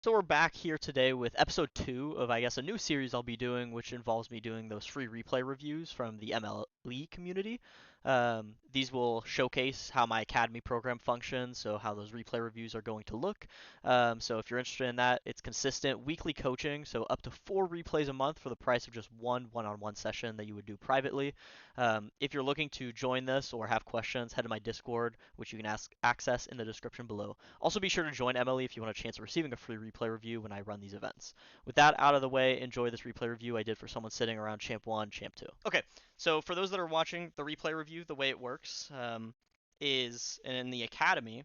So we're back here today with episode 2 of, I guess, a new series I'll be doing, which involves me doing those free replay reviews from the MLE community. These will showcase how my academy program functions, so how those replay reviews are going to look. So if you're interested in that, it's consistent weekly coaching, so up to 4 replays a month for the price of just one-on-one session that you would do privately. If you're looking to join this or have questions, head to my Discord, which you can access in the description below. Also, be sure to join MLE if you want a chance of receiving a free replay review when I run these events. With that out of the way, enjoy this replay review I did for someone sitting around Champ 1, Champ 2. Okay, so for those that are watching the replay review, the way it works is in the academy,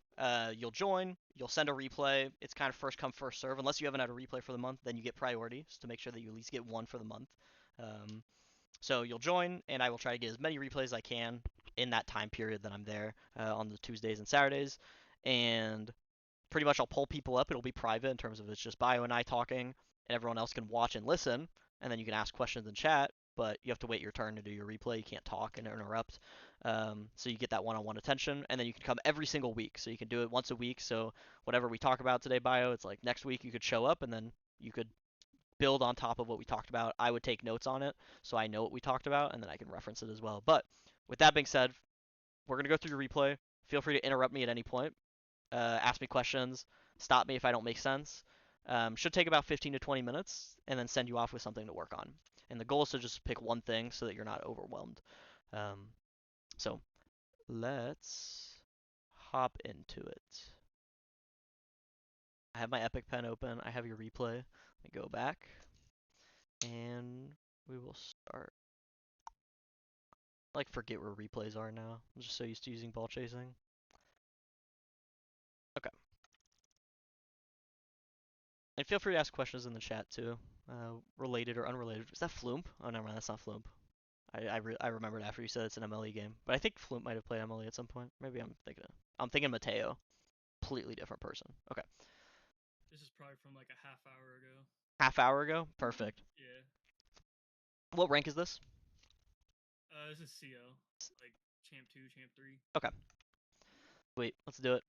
you'll join, you'll send a replay. It's kind of first come, first serve. Unless you haven't had a replay for the month, then you get priority, just to make sure that you at least get one for the month. So you'll join, and I will try to get as many replays as I can in that time period that I'm there on the Tuesdays and Saturdays. And pretty much I'll pull people up. It'll be private in terms of it's just Bio and I talking, and everyone else can watch and listen, and then you can ask questions in chat, but you have to wait your turn to do your replay. You can't talk and interrupt. So you get that one-on-one attention, and then you can come every single week. So you can do it once a week. So whatever we talk about today, Bio, it's like next week you could show up, and then you could build on top of what we talked about. I would take notes on it so I know what we talked about, and then I can reference it as well. But with that being said, we're going to go through your replay. Feel free to interrupt me at any point. Ask me questions, stop me if I don't make sense. Should take about 15 to 20 minutes, and then send you off with something to work on. And the goal is to just pick one thing so that you're not overwhelmed. So let's hop into it. I have my Epic Pen open. I have your replay. Let me go back, and we will start. I like forget where replays are now. I'm just so used to using ball chasing. Okay. And feel free to ask questions in the chat too, related or unrelated. Is that Floomp? Oh, never mind, that's not Floomp. I remembered after you said it's an MLE game, but I think Floomp might have played MLE at some point. Maybe I'm thinking Mateo, completely different person. Okay, This is probably from like a half hour ago. half hour ago, perfect. Yeah. What rank is this? This is CO. Like Champ 2, Champ 3. Okay, wait, let's do it.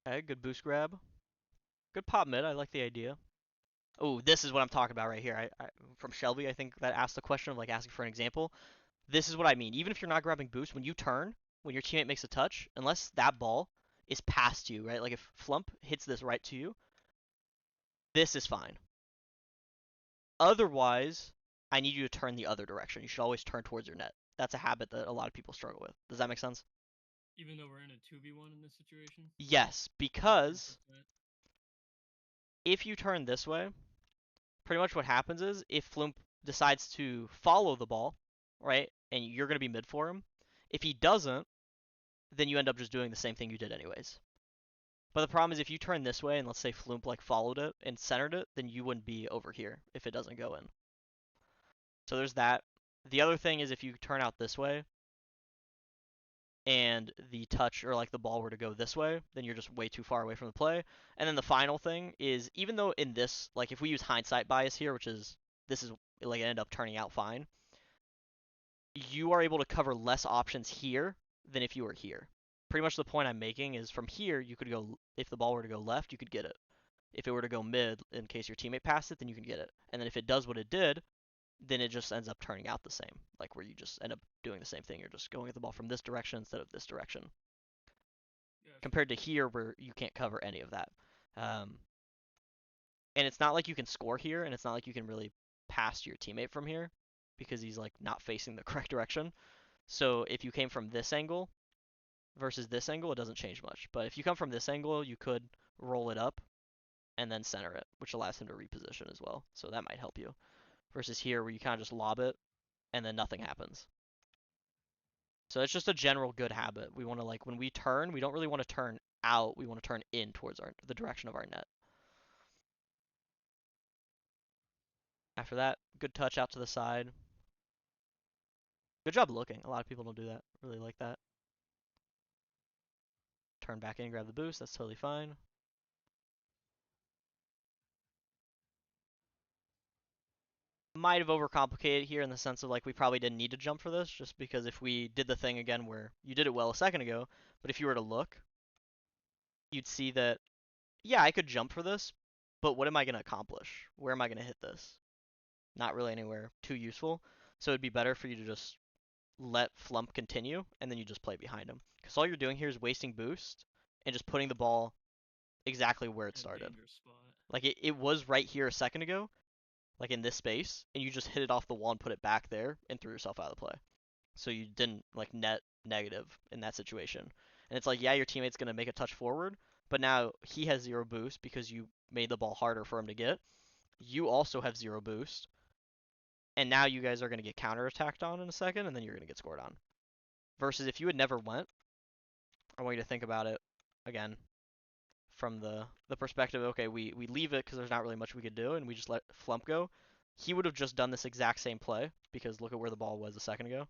Okay, good boost grab, good pop mid. I like the idea. Oh, this is what I'm talking about right here. From Shelby, I think that asked the question of like asking for an example. This is what I mean. Even if you're not grabbing boost, when you turn, when your teammate makes a touch, unless that ball is past you, right? Like if Flump hits this right to you, this is fine. Otherwise, I need you to turn the other direction. You should always turn towards your net. That's a habit that a lot of people struggle with. Does that make sense? Even though we're in a 2v1 in this situation? Yes, because if you turn this way, pretty much what happens is if Flump decides to follow the ball, right, and you're going to be mid for him, if he doesn't, then you end up just doing the same thing you did anyways. But the problem is if you turn this way and let's say Floomp like followed it and centered it, then you wouldn't be over here if it doesn't go in. So there's that. The other thing is if you turn out this way and the touch or like the ball were to go this way, then you're just way too far away from the play. And then the final thing is even though in this, like if we use hindsight bias here, which is this is like it ended up turning out fine, you are able to cover less options here than if you were here. Pretty much the point I'm making is from here you could go, if the ball were to go left, you could get it. If it were to go mid, in case your teammate passed it, then you can get it. And then if it does what it did, then it just ends up turning out the same. Like where you just end up doing the same thing. You're just going at the ball from this direction instead of this direction. Gotcha. Compared to here where you can't cover any of that. And it's not like you can score here, and it's not like you can really pass your teammate from here because he's like not facing the correct direction. So if you came from this angle versus this angle, it doesn't change much. But if you come from this angle, you could roll it up and then center it, which allows him to reposition as well. So that might help you. Versus here where you kind of just lob it and then nothing happens. So it's just a general good habit. We want to like when we turn, we don't really want to turn out. We want to turn in towards the direction of our net. After that, good touch out to the side. Good job looking. A lot of people don't do that. Really like that. Turn back in, grab the boost. That's totally fine. might have overcomplicated here in the sense of like we probably didn't need to jump for this, just because if we did the thing again where you did it well a second ago, but if you were to look, you'd see that yeah, I could jump for this, but what am I gonna accomplish? Where am I gonna hit this? Not really anywhere too useful. So it'd be better for you to just let Flump continue, and then you just play behind him. Because all you're doing here is wasting boost and just putting the ball exactly where it In a started. dangerous spot. Like it was right here a second ago, like in this space, and you just hit it off the wall and put it back there and threw yourself out of the play. So you didn't like net negative in that situation. And it's like, yeah, your teammate's gonna make a touch forward, but now he has zero boost because you made the ball harder for him to get. You also have zero boost, and now you guys are gonna get counterattacked on in a second, and then you're gonna get scored on. Versus if you had never went, I want you to think about it again from the perspective, okay, we leave it because there's not really much we could do, and we just let Flump go. He would have just done this exact same play because look at where the ball was a second ago.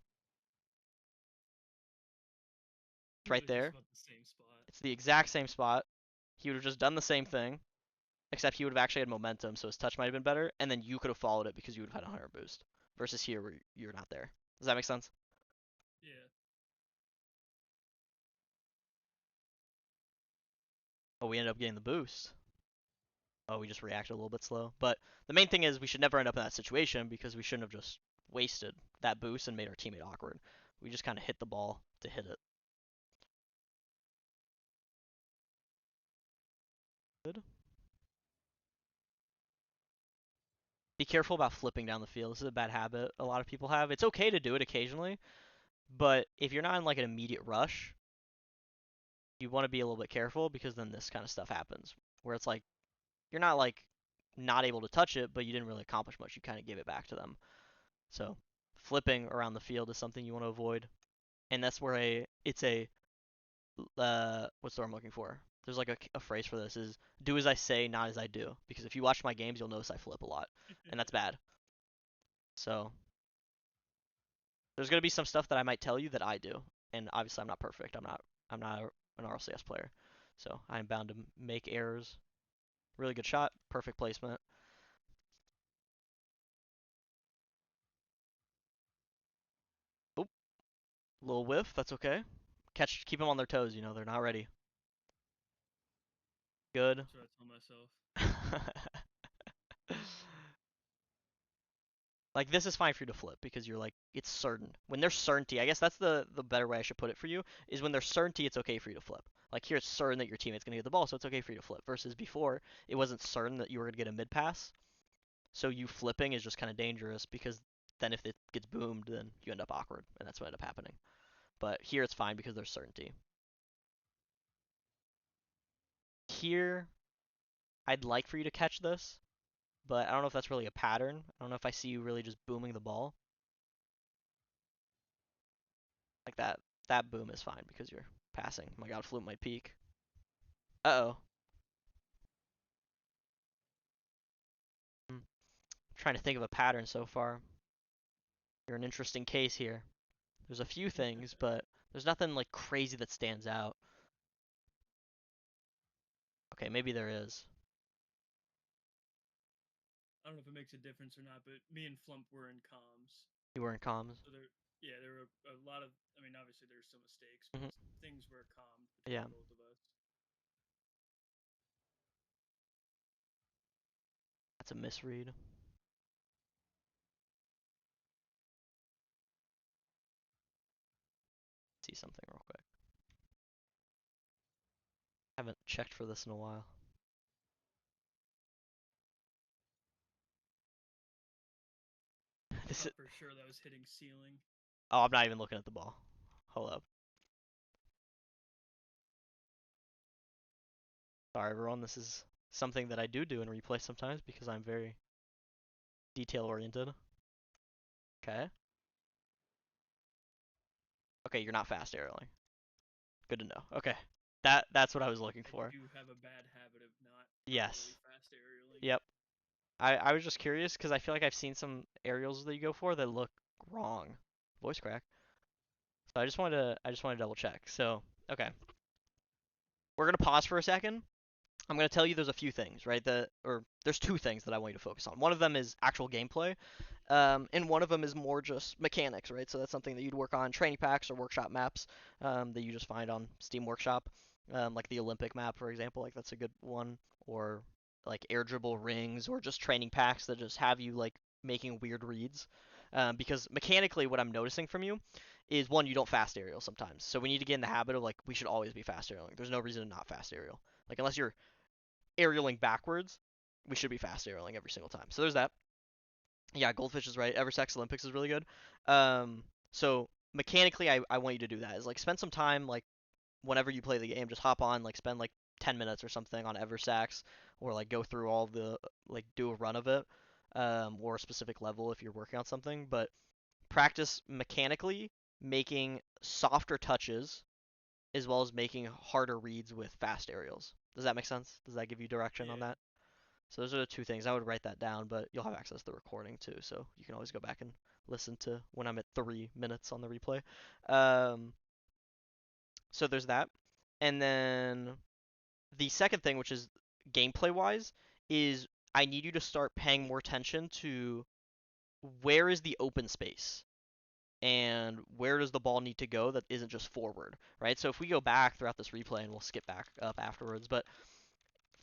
It's Yeah, right it was just there. about the same spot. It's the exact same spot. He would have just done the same thing, except he would have actually had momentum, so his touch might have been better, and then you could have followed it because you would have had a higher boost. Versus here where you're not there. Does that make sense? Yeah. Oh, we ended up getting the boost. Oh, we just reacted a little bit slow. But the main thing is we should never end up in that situation because we shouldn't have just wasted that boost and made our teammate awkward. We just kind of hit the ball to hit it. Good. Be careful about flipping down the field. This is a bad habit a lot of people have. It's okay to do it occasionally, but if you're not in like an immediate rush, you want to be a little bit careful because then this kind of stuff happens where it's like you're not like not able to touch it, but you didn't really accomplish much. You kind of gave it back to them. So flipping around the field is something you want to avoid, and that's where it's a what's the word I'm looking for? There's like a phrase for this is do as I say, not as I do. Because if you watch my games, you'll notice I flip a lot, and that's bad. So there's gonna be some stuff that I might tell you that I do, and obviously I'm not perfect. I'm not an RLCS player, so I'm bound to make errors. Really good shot, perfect placement. Oop, little whiff. That's okay. Keep them on their toes. They're not ready. Good. That's what I tell myself. Like this is fine for you to flip because you're like it's certain. When there's certainty, I guess that's the better way I should put it for you is when there's certainty, it's okay for you to flip. Like here, it's certain that your teammate's gonna get the ball, so it's okay for you to flip. Versus before, it wasn't certain that you were gonna get a mid pass, so you flipping is just kind of dangerous because then if it gets boomed, then you end up awkward, and that's what ended up happening. But here it's fine because there's certainty. Here, I'd like for you to catch this, but I don't know if that's really a pattern. I don't know if I see you really just booming the ball like that. That boom is fine because you're passing. Oh my God, Flute might peak. Uh-oh. I'm trying to think of a pattern so far. You're an interesting case here. There's a few things, but there's nothing like crazy that stands out. Okay, maybe there is. I don't know if it makes a difference or not, but me and Flump were in comms. You were in comms. So there were a lot of. I mean, obviously there's some mistakes, but Hmm. things were calm Yeah, between both of us. that's a misread. See something real quick. Haven't checked for this in a while. I This is, thought for sure that was hitting ceiling. oh, I'm not even looking at the ball. Hold up. Sorry, everyone. This is something that I do in replay sometimes because I'm very detail oriented. Okay. Okay, you're not fast aerialing. Good to know. Okay. That's what I was looking I for. do have a bad habit of not properly Yes. fast aerialing. Yep. I was just curious because I feel like I've seen some aerials that you go for that look wrong. Voice crack. So I just wanted to double check. So, okay. We're gonna pause for a second I'm going to tell you there's a few things, right? Or there's two things that I want you to focus on. One of them is actual gameplay, and one of them is more just mechanics, right? So that's something that you'd work on training packs or workshop maps that you just find on Steam Workshop, like the Olympic map, for example. Like that's a good one, or like air dribble rings, or just training packs that just have you like making weird reads. Because mechanically, what I'm noticing from you is one, you don't fast aerial sometimes. So we need to get in the habit of like we should always be fast aerialing. There's no reason to not fast aerial. Like unless you're aerialing backwards, we should be fast aerialing every single time. So there's that. Yeah, Goldfish is right. Eversex Olympics is really good. So mechanically, I want you to do that. Is like spend some time like whenever you play the game, just hop on, like spend like 10 minutes or something on Eversax, or like go through all the like do a run of it, or a specific level if you're working on something. But practice mechanically making softer touches as well as making harder reads with fast aerials. Does that make sense? Does that give you direction on Yeah. that? So those are the two things. I would write that down, but you'll have access to the recording too, so you can always go back and listen to when I'm at 3 minutes on the replay. Um, so there's that. And then the second thing, which is gameplay wise, is I need you to start paying more attention to where is the open space and where does the ball need to go that isn't just forward, right? So if we go back throughout this replay and we'll skip back up afterwards, but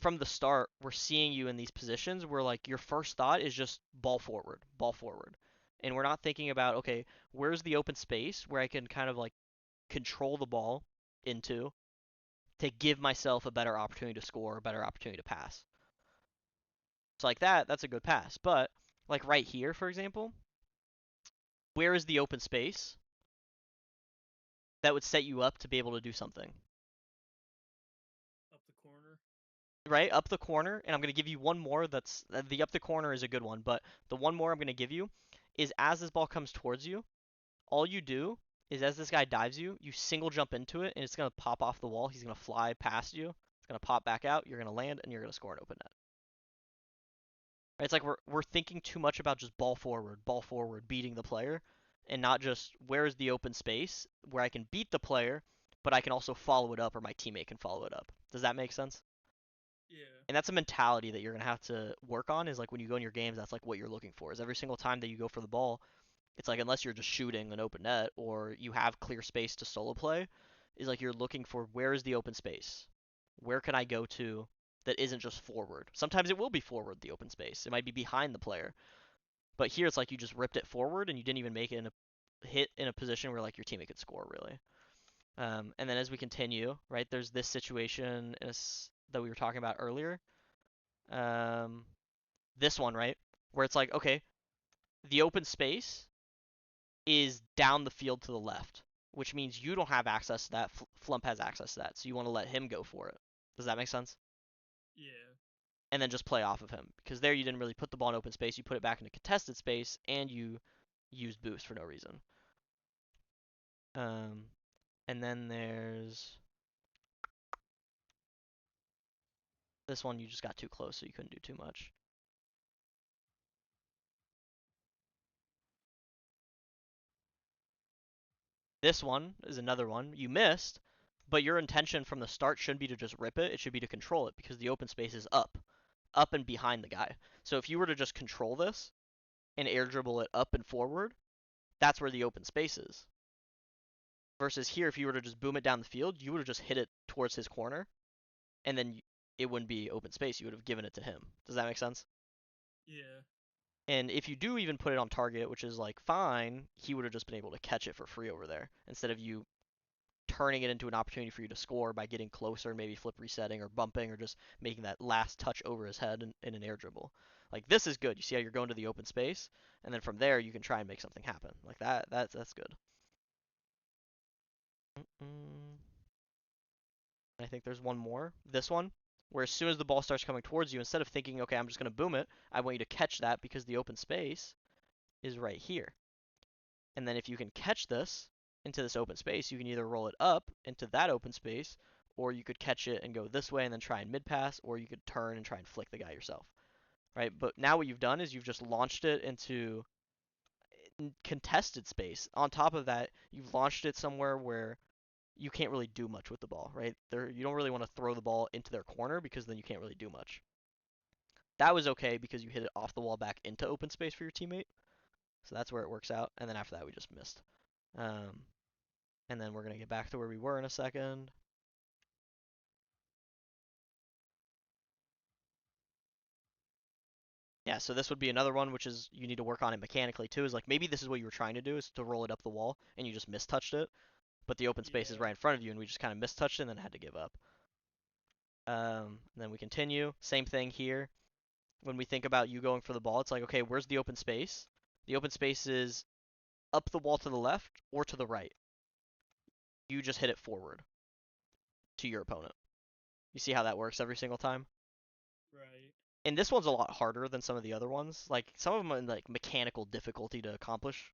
from the start, we're seeing you in these positions where like your first thought is just ball forward, ball forward. And we're not thinking about, okay, where's the open space where I can kind of like control the ball into to give myself a better opportunity to score, a better opportunity to pass. So like that's a good pass. But like right here, for example, where is the open space that would set you up to be able to do something? Up the corner. Right up the corner, and I'm going to give you one more that's the up the corner is a good one, but the one more I'm going to give you is as this ball comes towards you, all you do is as this guy dives you, you single jump into it and it's going to pop off the wall. He's going to fly past you. It's going to pop back out. You're going to land and you're going to score an open net. Right? It's like we're thinking too much about just ball forward, beating the player, and not just where is the open space where I can beat the player, but I can also follow it up or my teammate can follow it up. Does that make sense? Yeah. And that's a mentality that you're gonna have to work on. Is like when you go in your games, that's like what you're looking for. Is every single time that you go for the ball, it's like unless you're just shooting an open net or you have clear space to solo play, is like you're looking for where is the open space, where can I go to that isn't just forward. Sometimes it will be forward the open space. It might be behind the player, but here it's like you just ripped it forward and you didn't even make it in a hit in a position where like your teammate could score really. And then as we continue, right, there's this situation that we were talking about earlier. Um, this one, right? Where it's like, okay, the open space is down the field to the left, which means you don't have access to that. Flump has access to that, so you want to let him go for it. Does that make sense? Yeah. And then just play off of him because there you didn't really put the ball in open space. You put it back into contested space and you used boost for no reason. Um, and then there's this one you just got too close, so you couldn't do too much. This one is another one you missed, but your intention from the start shouldn't be to just rip it. It should be to control it because the open space is up and behind the guy. So if you were to just control this and air dribble it up and forward, that's where the open space is. Versus here, if you were to just boom it down the field, you would have just hit it towards his corner, and then it wouldn't be open space. You would have given it to him. Does that make sense? Yeah. And if you do even put it on target, which is like fine, he would have just been able to catch it for free over there instead of you turning it into an opportunity for you to score by getting closer and maybe flip resetting or bumping or just making that last touch over his head in an air dribble. Like this is good. You see how you're going to the open space, and then from there you can try and make something happen. Like that. That's good. Mm-mm. I think there's one more. This one, where as soon as the ball starts coming towards you, instead of thinking, okay, I'm just gonna boom it, I want you to catch that because the open space is right here. And then if you can catch this into this open space, you can either roll it up into that open space, or you could catch it and go this way and then try and mid pass, or you could turn and try and flick the guy yourself. Right? But now what you've done is you've just launched it into contested space. On top of that, you've launched it somewhere where you can't really do much with the ball, right? You don't really want to throw the ball into their corner because then you can't really do much. That was okay because you hit it off the wall back into open space for your teammate. So that's where it works out. And then after that, we just missed. Um, and then we're going to get back to where we were in a second. Yeah, so this would be another one which is you need to work on it mechanically too. Is like maybe this is what you were trying to do is to roll it up the wall and you just mistouched it, but the open space is Yeah. right in front of you and we just kind of mistouched it and then had to give up. And then we continue. Same thing here. When we think about you going for the ball, it's like, okay, where's the open space? The open space is up the wall to the left or to the right. You just hit it forward to your opponent. You see how that works every single time? Right. And this one's a lot harder than some of the other ones. Like some of them are like mechanical difficulty to accomplish.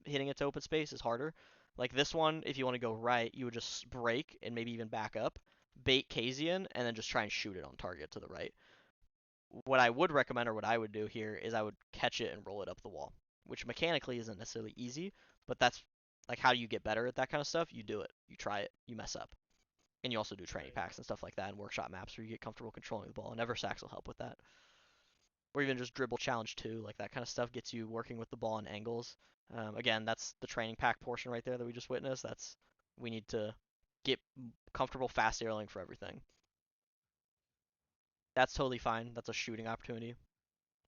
Hitting it to open space is harder. Like this one, if you want to go right, you would just break and maybe even back up, bait Kazian, and then just try and shoot it on target to the right. What I would recommend or what I would do here is I would catch it and roll it up the wall, which mechanically isn't necessarily easy, but that's like how do you get better at that kind of stuff? You do it, you try it, you mess up, and you also do training Right. packs and stuff like that and workshop maps where you get comfortable controlling the ball. And Eversax will help with that, or even just dribble challenge too, like that kind of stuff gets you working with the ball and angles. Again, that's the training pack portion right there that we just witnessed. That's we need to get comfortable fast airling for everything. That's totally fine. That's a shooting opportunity.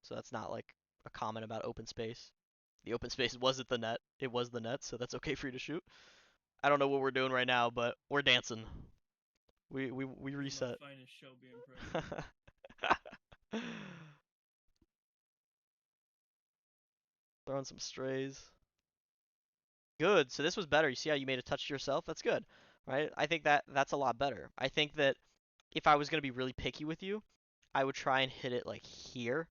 So that's not like a comment about open space. The open space wasn't the net. It was the net, so that's okay for you to shoot. I don't know what we're doing right now, but we're dancing. We This is my reset. finest Shelby impression. Throwing some strays. Good. So this was better. You see how you made a touch to yourself? That's good. Right? I think that's a lot better. I think that if I was going to be really picky with you, I would try and hit it like here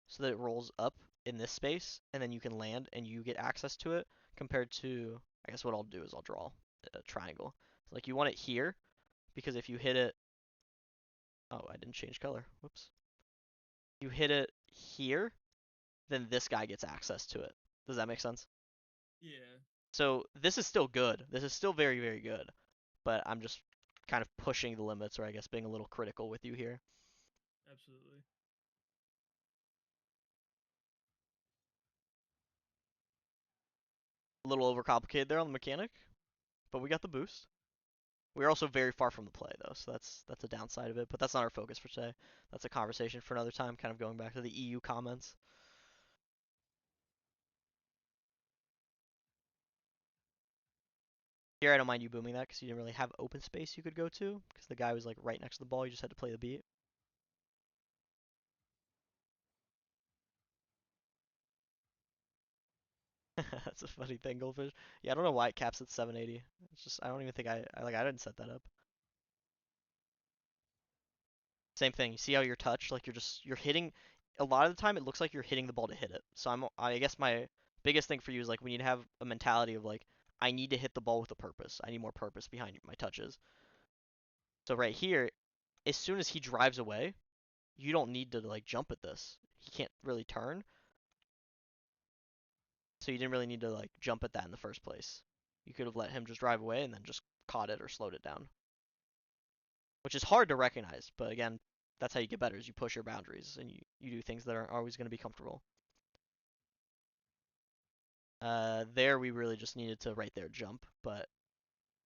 so that it rolls up in this space and then you can land and you get access to it compared to I guess what I'll do is I'll draw a triangle. So like you want it here because if you hit it oh, I didn't change color. Whoops. You hit it here, then this guy gets access to it. Does that make sense? Yeah. So this is still good. This is still very, very good. But I'm just kind of pushing the limits or I guess being a little critical with you here. Absolutely. A little overcomplicated there on the mechanic, but we got the boost. We're also very far from the play though, so that's a downside of it. But that's not our focus for today. That's a conversation for another time. Kind of going back to the EU comments. Here, I don't mind you booming that because you didn't really have open space you could go to because the guy was like right next to the ball. You just had to play the beat. That's a funny thing, Goldfish. Yeah, I don't know why it caps at 780. It's just I don't even think I didn't set that up. Same thing. You see how you're touched, like you're hitting. A lot of the time, it looks like you're hitting the ball to hit it. So I guess my biggest thing for you is like we need to have a mentality of like I need to hit the ball with a purpose. I need more purpose behind my touches. So right here, as soon as he drives away, you don't need to like jump at this. He can't really turn, so you didn't really need to like jump at that in the first place. You could have let him just drive away and then just caught it or slowed it down, which is hard to recognize. But again, that's how you get better is you push your boundaries and you do things that aren't always going to be comfortable. There we really just needed to right there jump, but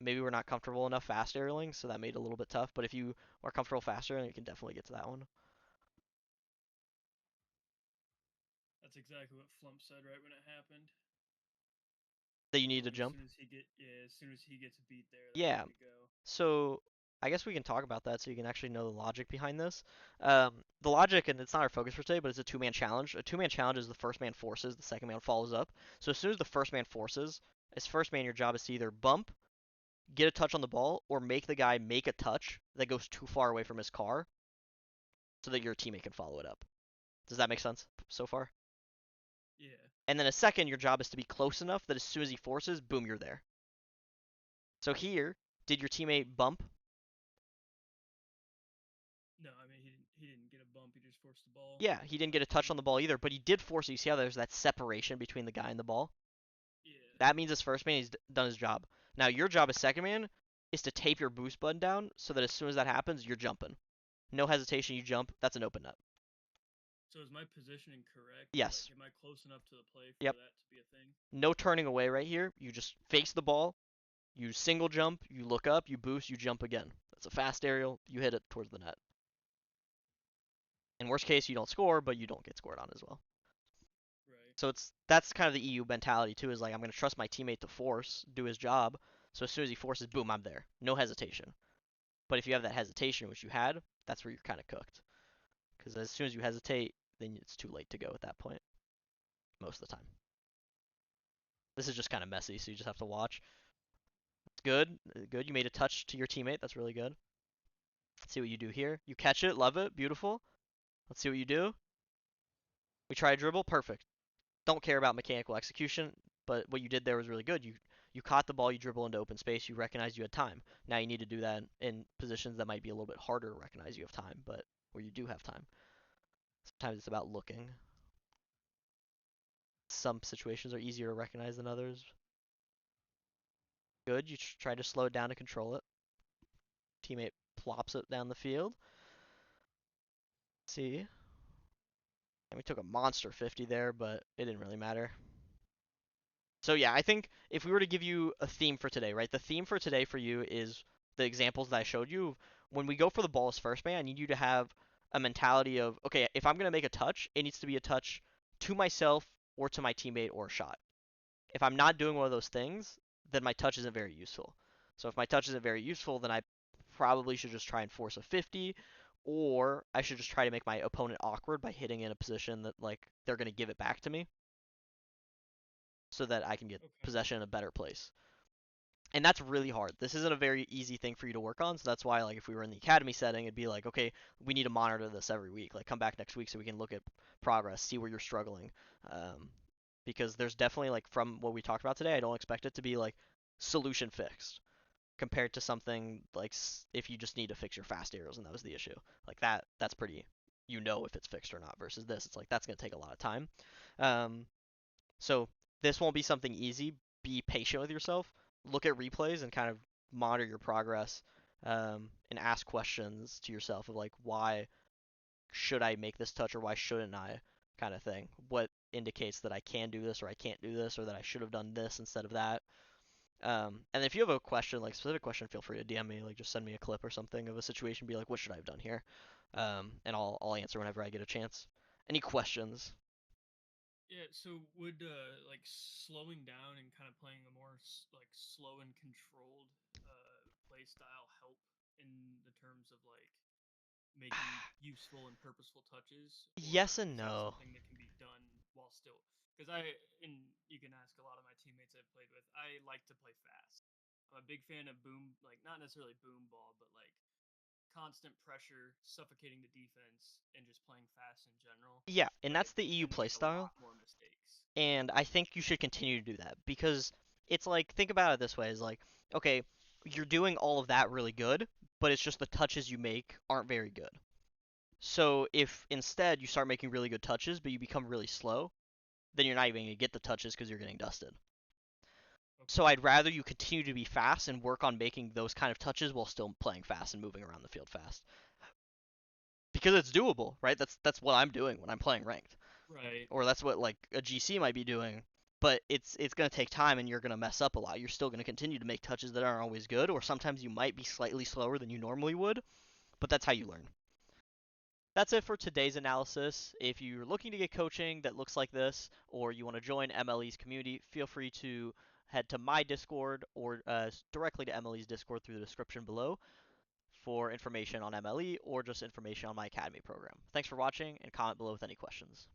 maybe we're not comfortable enough fast airling, so that made it a little bit tough. But if you are comfortable faster, then you can definitely get to that one. That's exactly what Flump said right when it happened. That you need So to like as jump. soon as he get yeah, as soon as he gets beat there, that's Yeah. where we go. So I guess we can talk about that so you can actually know the logic behind this. The logic, and it's not our focus for today, but it's a two-man challenge. A two-man challenge is the first man forces, the second man follows up. So as soon as the first man forces, as first man, your job is to either bump, get a touch on the ball, or make the guy make a touch that goes too far away from his car so that your teammate can follow it up. Does that make sense so far? Yeah. And then a second, your job is to be close enough that as soon as he forces, boom, you're there. So here, did your teammate bump? No, I mean he didn't get a bump. He just forced the ball. Yeah, he didn't get a touch on the ball either, but he did force it. You see how there's that separation between the guy and the ball? Yeah. That means his first man, he's done his job. Now your job as second man, is to tape your boost button down so that as soon as that happens, you're jumping. No hesitation, you jump. That's an open net. So is my positioning correct? Like, Yes. am I close enough to the play for Yep. that to be a thing? No turning away right here. You just face the ball. You single jump. You look up. You boost. You jump again. That's a fast aerial. You hit it towards the net. In worst case, you don't score, but you don't get scored on as well. Right. So that's kind of the EU mentality too. Is like I'm gonna trust my teammate to force, do his job. So as soon as he forces, boom, I'm there. No hesitation. But if you have that hesitation, which you had, that's where you're kind of cooked. Because as soon as you hesitate, then it's too late to go at that point. Most of the time. This is just kind of messy, so you just have to watch. It's good. Good. You made a touch to your teammate. That's really good. Let's see what you do here. You catch it. Love it. Beautiful. Let's see what you do. We try a dribble. Perfect. Don't care about mechanical execution, but what you did there was really good. You caught the ball, you dribble into open space, you recognized you had time. Now you need to do that in positions that might be a little bit harder to recognize you have time, but where you do have time. Sometimes it's about looking. Some situations are easier to recognize than others. Good. You try to slow it down to control it. Teammate plops it down the field. Let's see. And we took a monster 50 there, but it didn't really matter. So yeah, I think if we were to give you a theme for today, right? The theme for today for you is the examples that I showed you. When we go for the ball as first man, I need you to have a mentality of, okay, if I'm gonna make a touch, it needs to be a touch to myself or to my teammate or a shot. If I'm not doing one of those things, then my touch isn't very useful. So if my touch isn't very useful, then I probably should just try and force a 50, or I should just try to make my opponent awkward by hitting in a position that like they're gonna give it back to me so that I can get Okay. possession in a better place. And that's really hard. This isn't a very easy thing for you to work on, so that's why like if we were in the academy setting, it'd be like, okay, we need to monitor this every week. Like come back next week so we can look at progress, see where you're struggling. Um, because there's definitely like from what we talked about today, I don't expect it to be like solution fixed compared to something like if you just need to fix your fast arrows and that was the issue. Like that's pretty you know if it's fixed or not versus this. It's like that's going to take a lot of time. Um, so this won't be something easy. Be patient with yourself. Look at replays and kind of monitor your progress, and ask questions to yourself of like why should I make this touch or why shouldn't I, kind of thing. What indicates that I can do this or I can't do this or that I should have done this instead of that. And if you have a question, like specific question, feel free to DM me. Like just send me a clip or something of a situation. Be like, what should I have done here? And I'll answer whenever I get a chance. Any questions? Yeah. So would like slowing down and kind of playing a more like slow and controlled play style help in the terms of like making useful and purposeful touches, Yes or and is that no. something that can be done while still? Because you can ask a lot of my teammates I've played with. I like to play fast. I'm a big fan of boom, like not necessarily boom ball, but like constant pressure, suffocating the defense, and just playing fast in general. Yeah, and But that's the they EU tend to make a playstyle, lot more mistakes. and I think you should continue to do that because it's like think about it this way: is like, okay, you're doing all of that really good, but it's just the touches you make aren't very good. So if instead you start making really good touches, but you become really slow, then you're not even gonna get the touches because you're getting dusted. So Okay. I'd rather you continue to be fast and work on making those kind of touches while still playing fast and moving around the field fast because it's doable, right? That's what I'm doing when I'm playing ranked. Right. Or that's what like a GC might be doing. But it's gonna take time, and you're gonna mess up a lot. You're still gonna continue to make touches that aren't always good, or sometimes you might be slightly slower than you normally would. But that's how you learn. That's it for today's analysis. If you're looking to get coaching that looks like this, or you want to join MLE's community, feel free to head to my Discord or directly to MLE's Discord through the description below for information on MLE or just information on my academy program. Thanks for watching, and comment below with any questions.